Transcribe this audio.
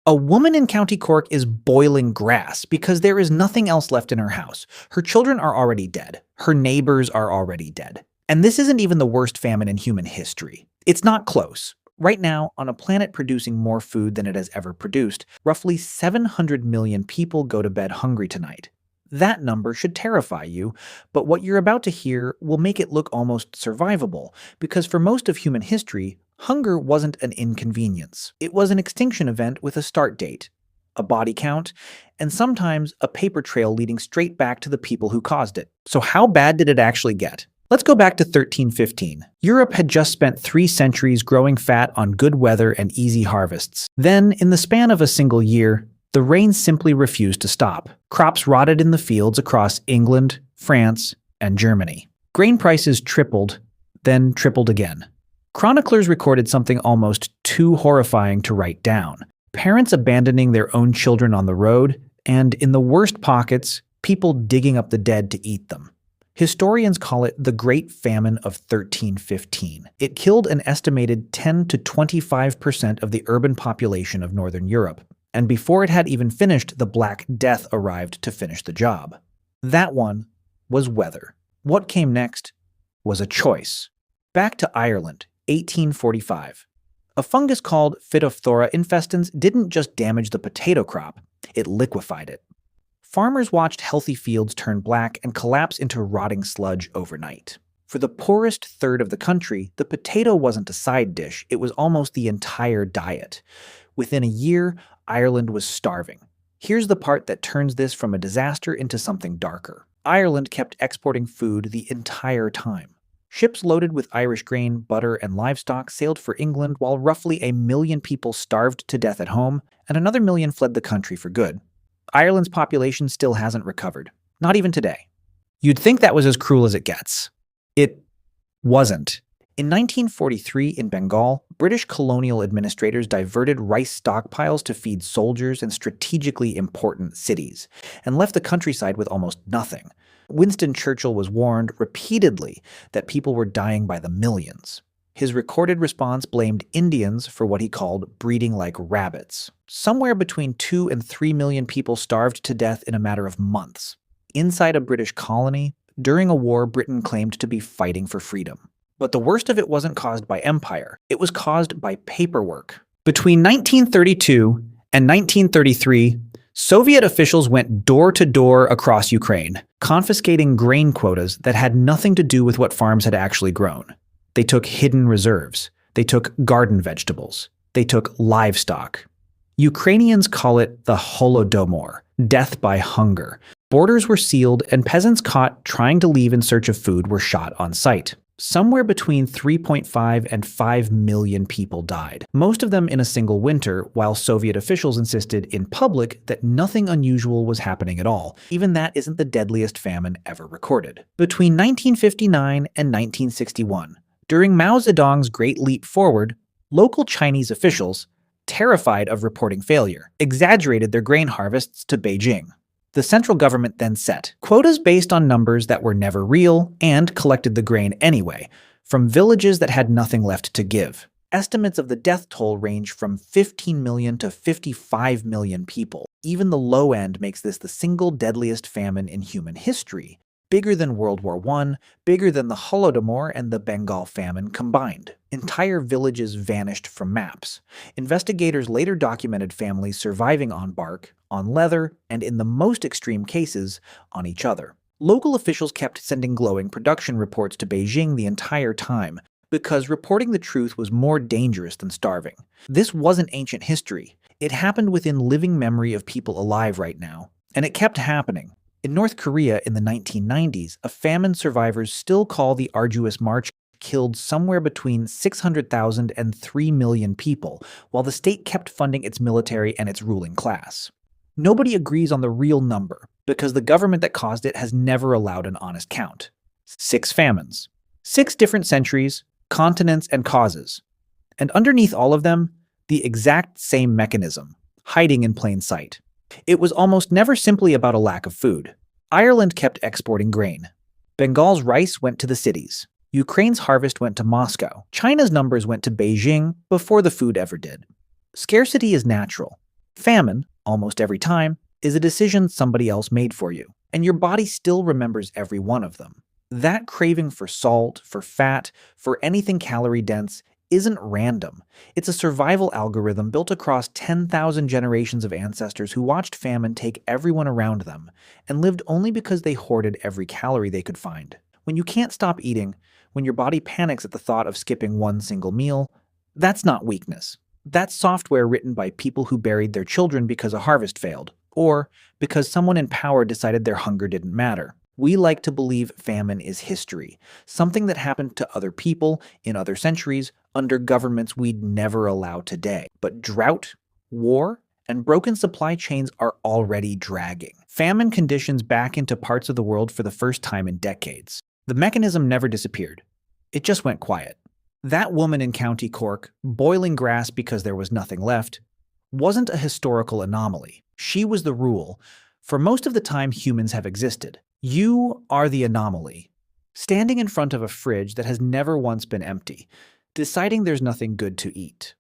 A woman in County Cork is boiling grass because there is nothing else left in her house. Her children are already dead. Her neighbors are already dead. And this isn't even the worst famine in human history. It's not close. Right now, on a planet producing more food than it has ever produced, roughly 700 million people go to bed hungry tonight. That number should terrify you, but what you're about to hear will make it look almost survivable, because for most of human history, hunger wasn't an inconvenience. It was an extinction event with a start date, a body count, and sometimes a paper trail leading straight back to the people who caused it. So how bad did it actually get? Let's go back to 1315. Europe had just spent 3 centuries growing fat on good weather and easy harvests. Then, in the span of a single year, the rain simply refused to stop. Crops rotted in the fields across England, France, and Germany. Grain prices tripled, then tripled again. Chroniclers recorded something almost too horrifying to write down. Parents abandoning their own children on the road, and in the worst pockets, people digging up the dead to eat them. Historians call it the Great Famine of 1315. It killed an estimated 10 to 25% of the urban population of Northern Europe. And before it had even finished, the Black Death arrived to finish the job. That one was weather. What came next was a choice. Back to Ireland, 1845. A fungus called Phytophthora infestans didn't just damage the potato crop, it liquefied it. Farmers watched healthy fields turn black and collapse into rotting sludge overnight. For the poorest third of the country, the potato wasn't a side dish, it was almost the entire diet. Within a year, Ireland was starving. Here's the part that turns this from a disaster into something darker. Ireland kept exporting food the entire time. Ships loaded with Irish grain, butter, and livestock sailed for England while roughly 1 million people starved to death at home, and another million fled the country for good. Ireland's population still hasn't recovered. Not even today. You'd think that was as cruel as it gets. It wasn't. In 1943, in Bengal, British colonial administrators diverted rice stockpiles to feed soldiers in strategically important cities, and left the countryside with almost nothing. Winston Churchill was warned repeatedly that people were dying by the millions. His recorded response blamed Indians for what he called breeding like rabbits. Somewhere between 2 and 3 million people starved to death in a matter of months. Inside a British colony, during a war Britain claimed to be fighting for freedom. But the worst of it wasn't caused by empire, it was caused by paperwork. Between 1932 and 1933, Soviet officials went door to door across Ukraine, confiscating grain quotas that had nothing to do with what farms had actually grown. They took hidden reserves. They took garden vegetables. They took livestock. Ukrainians call it the Holodomor, death by hunger. Borders were sealed, and peasants caught trying to leave in search of food were shot on sight. Somewhere between 3.5 and 5 million people died, most of them in a single winter, while Soviet officials insisted in public that nothing unusual was happening at all. Even that isn't the deadliest famine ever recorded. Between 1959 and 1961, during Mao Zedong's Great Leap Forward, local Chinese officials, terrified of reporting failure, exaggerated their grain harvests to Beijing. The central government then set quotas based on numbers that were never real and collected the grain anyway, from villages that had nothing left to give. Estimates of the death toll range from 15 million to 55 million people. Even the low end makes this the single deadliest famine in human history. Bigger than World War I, bigger than the Holodomor and the Bengal Famine combined. Entire villages vanished from maps. Investigators later documented families surviving on bark, on leather, and in the most extreme cases, on each other. Local officials kept sending glowing production reports to Beijing the entire time, because reporting the truth was more dangerous than starving. This wasn't ancient history. It happened within living memory of people alive right now, and it kept happening. In North Korea in the 1990s, a famine survivors still call the Arduous March killed somewhere between 600,000 and 3 million people, while the state kept funding its military and its ruling class. Nobody agrees on the real number, because the government that caused it has never allowed an honest count. 6 famines. 6 different centuries, continents, and causes. And underneath all of them, the exact same mechanism, hiding in plain sight. It was almost never simply about a lack of food. Ireland kept exporting grain. Bengal's rice went to the cities. Ukraine's harvest went to Moscow. China's numbers went to Beijing before the food ever did. Scarcity is natural. Famine, almost every time, is a decision somebody else made for you, and your body still remembers every one of them. That craving for salt, for fat, for anything calorie-dense isn't random. It's a survival algorithm built across 10,000 generations of ancestors who watched famine take everyone around them and lived only because they hoarded every calorie they could find. When you can't stop eating, when your body panics at the thought of skipping one single meal, that's not weakness. That's software written by people who buried their children because a harvest failed, or because someone in power decided their hunger didn't matter. We like to believe famine is history, something that happened to other people in other centuries under governments we'd never allow today. But drought, war, and broken supply chains are already dragging famine conditions back into parts of the world for the first time in decades. The mechanism never disappeared. It just went quiet. That woman in County Cork, boiling grass because there was nothing left, wasn't a historical anomaly. She was the rule for most of the time humans have existed. You are the anomaly, standing in front of a fridge that has never once been empty, deciding there's nothing good to eat.